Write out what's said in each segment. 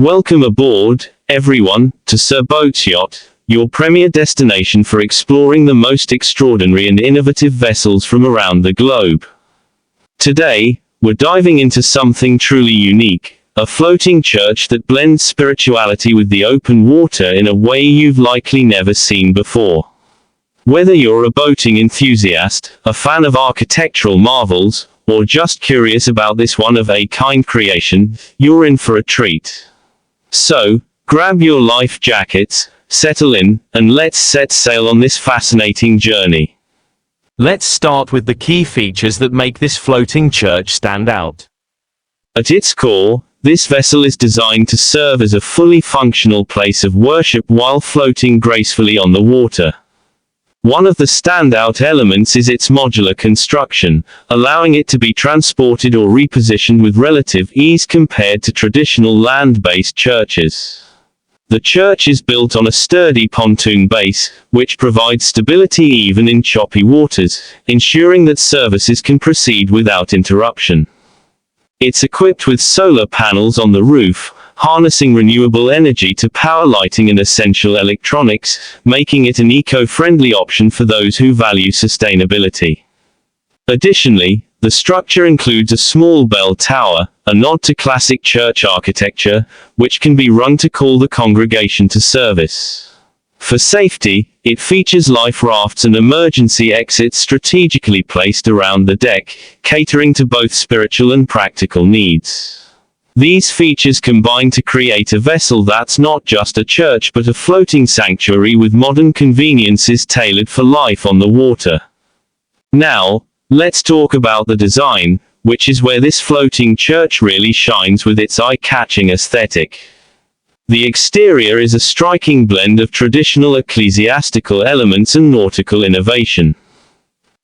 Welcome aboard, everyone, to Sir Boat's Yacht, your premier destination for exploring the most extraordinary and innovative vessels from around the globe. Today, we're diving into something truly unique, a floating church that blends spirituality with the open water in a way you've likely never seen before. Whether you're a boating enthusiast, a fan of architectural marvels, or just curious about this one-of-a-kind creation, you're in for a treat. So, grab your life jackets, settle in, and let's set sail on this fascinating journey. Let's start with the key features that make this floating church stand out. At its core, this vessel is designed to serve as a fully functional place of worship while floating gracefully on the water. One of the standout elements is its modular construction, allowing it to be transported or repositioned with relative ease compared to traditional land-based churches. The church is built on a sturdy pontoon base, which provides stability even in choppy waters, ensuring that services can proceed without interruption. It's equipped with solar panels on the roof, harnessing renewable energy to power lighting and essential electronics, making it an eco-friendly option for those who value sustainability. Additionally, the structure includes a small bell tower, a nod to classic church architecture, which can be rung to call the congregation to service. For safety, it features life rafts and emergency exits strategically placed around the deck, catering to both spiritual and practical needs. These features combine to create a vessel that's not just a church but a floating sanctuary with modern conveniences tailored for life on the water. Now, let's talk about the design, which is where this floating church really shines with its eye-catching aesthetic. The exterior is a striking blend of traditional ecclesiastical elements and nautical innovation.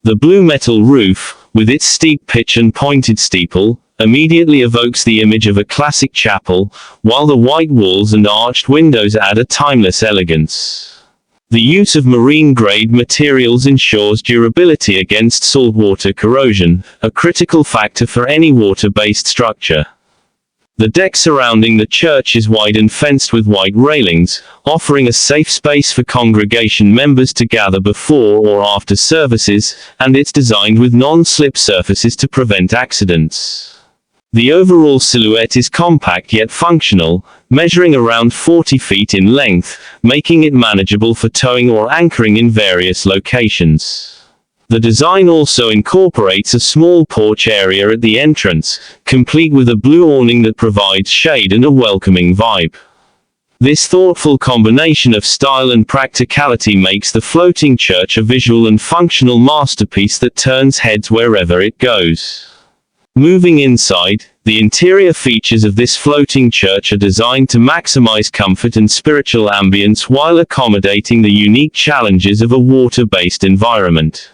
The blue metal roof, with its steep pitch and pointed steeple, immediately evokes the image of a classic chapel, while the white walls and arched windows add a timeless elegance. The use of marine-grade materials ensures durability against saltwater corrosion, a critical factor for any water-based structure. The deck surrounding the church is wide and fenced with white railings, offering a safe space for congregation members to gather before or after services, and it's designed with non-slip surfaces to prevent accidents. The overall silhouette is compact yet functional, measuring around 40 feet in length, making it manageable for towing or anchoring in various locations. The design also incorporates a small porch area at the entrance, complete with a blue awning that provides shade and a welcoming vibe. This thoughtful combination of style and practicality makes the floating church a visual and functional masterpiece that turns heads wherever it goes. Moving inside, the interior features of this floating church are designed to maximize comfort and spiritual ambience while accommodating the unique challenges of a water-based environment.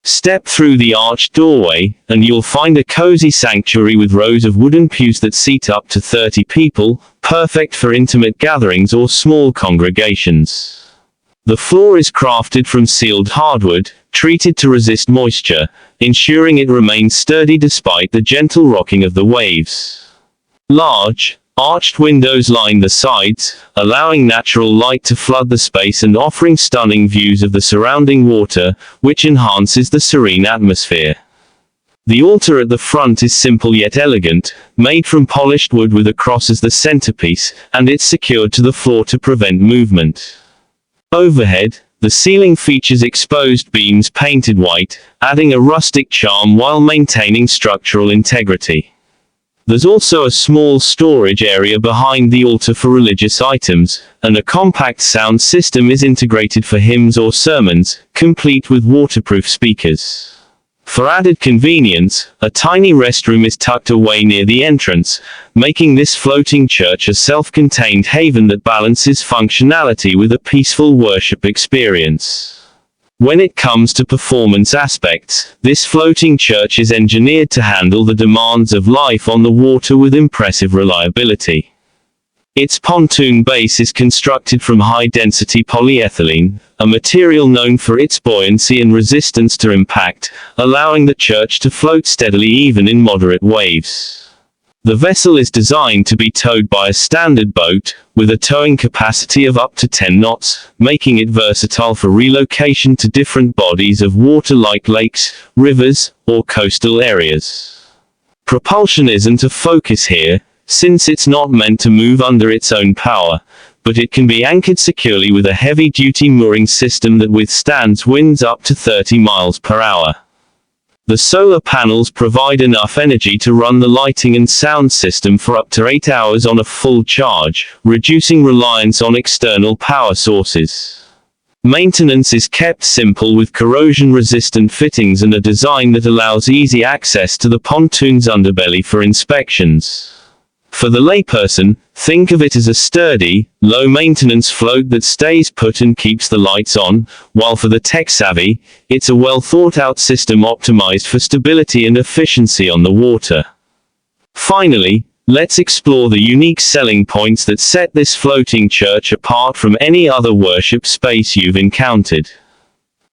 Step through the arched doorway, and you'll find a cozy sanctuary with rows of wooden pews that seat up to 30 people, perfect for intimate gatherings or small congregations. The floor is crafted from sealed hardwood, treated to resist moisture, ensuring it remains sturdy despite the gentle rocking of the waves. Large, arched windows line the sides, allowing natural light to flood the space and offering stunning views of the surrounding water, which enhances the serene atmosphere. The altar at the front is simple yet elegant, made from polished wood with a cross as the centerpiece, and it's secured to the floor to prevent movement. Overhead, the ceiling features exposed beams painted white, adding a rustic charm while maintaining structural integrity. There's also a small storage area behind the altar for religious items, and a compact sound system is integrated for hymns or sermons, complete with waterproof speakers. For added convenience, a tiny restroom is tucked away near the entrance, making this floating church a self-contained haven that balances functionality with a peaceful worship experience. When it comes to performance aspects, this floating church is engineered to handle the demands of life on the water with impressive reliability. Its pontoon base is constructed from high-density polyethylene, a material known for its buoyancy and resistance to impact, allowing the church to float steadily even in moderate waves. The vessel is designed to be towed by a standard boat, with a towing capacity of up to 10 knots, making it versatile for relocation to different bodies of water like lakes, rivers, or coastal areas. Propulsion isn't a focus here, since it's not meant to move under its own power, but it can be anchored securely with a heavy-duty mooring system that withstands winds up to 30 miles per hour. The solar panels provide enough energy to run the lighting and sound system for up to 8 hours on a full charge, reducing reliance on external power sources. Maintenance is kept simple with corrosion-resistant fittings and a design that allows easy access to the pontoon's underbelly for inspections. For the layperson, think of it as a sturdy, low-maintenance float that stays put and keeps the lights on, while for the tech-savvy, it's a well-thought-out system optimized for stability and efficiency on the water. Finally, let's explore the unique selling points that set this floating church apart from any other worship space you've encountered.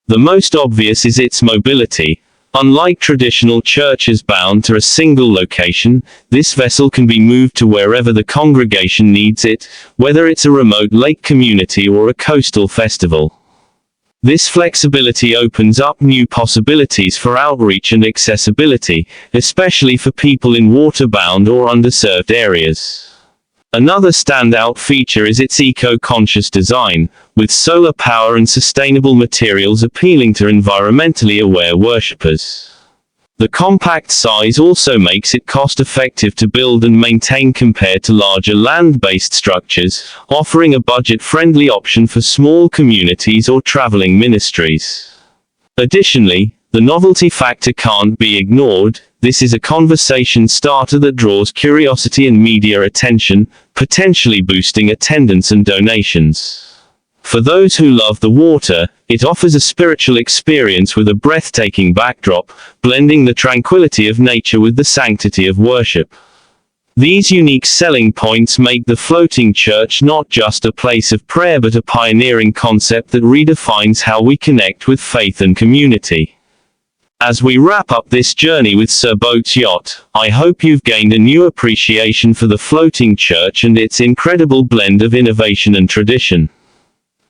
The most obvious is its mobility. Unlike traditional churches bound to a single location, this vessel can be moved to wherever the congregation needs it, whether it's a remote lake community or a coastal festival. This flexibility opens up new possibilities for outreach and accessibility, especially for people in water-bound or underserved areas. Another standout feature is its eco-conscious design, with solar power and sustainable materials appealing to environmentally aware worshippers. The compact size also makes it cost-effective to build and maintain compared to larger land-based structures, offering a budget-friendly option for small communities or traveling ministries. Additionally, the novelty factor can't be ignored. This is a conversation starter that draws curiosity and media attention, potentially boosting attendance and donations. For those who love the water, it offers a spiritual experience with a breathtaking backdrop, blending the tranquility of nature with the sanctity of worship. These unique selling points make the floating church not just a place of prayer but a pioneering concept that redefines how we connect with faith and community. As we wrap up this journey with Sir Boat's yacht, I hope you've gained a new appreciation for the floating church and its incredible blend of innovation and tradition.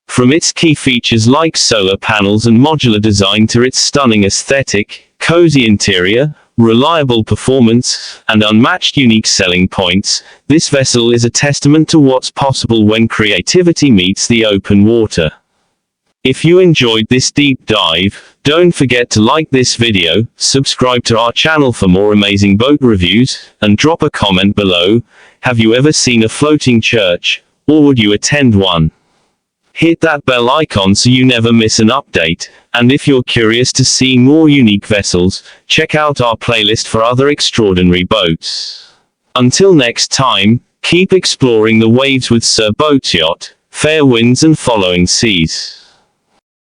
From its key features like solar panels and modular design to its stunning aesthetic, cozy interior, reliable performance, and unmatched unique selling points, this vessel is a testament to what's possible when creativity meets the open water. If you enjoyed this deep dive, don't forget to like this video, subscribe to our channel for more amazing boat reviews, and drop a comment below. Have you ever seen a floating church, or would you attend one? Hit that bell icon so you never miss an update, and if you're curious to see more unique vessels, check out our playlist for other extraordinary boats. Until next time, keep exploring the waves with Sir Boat's yacht, fair winds and following seas.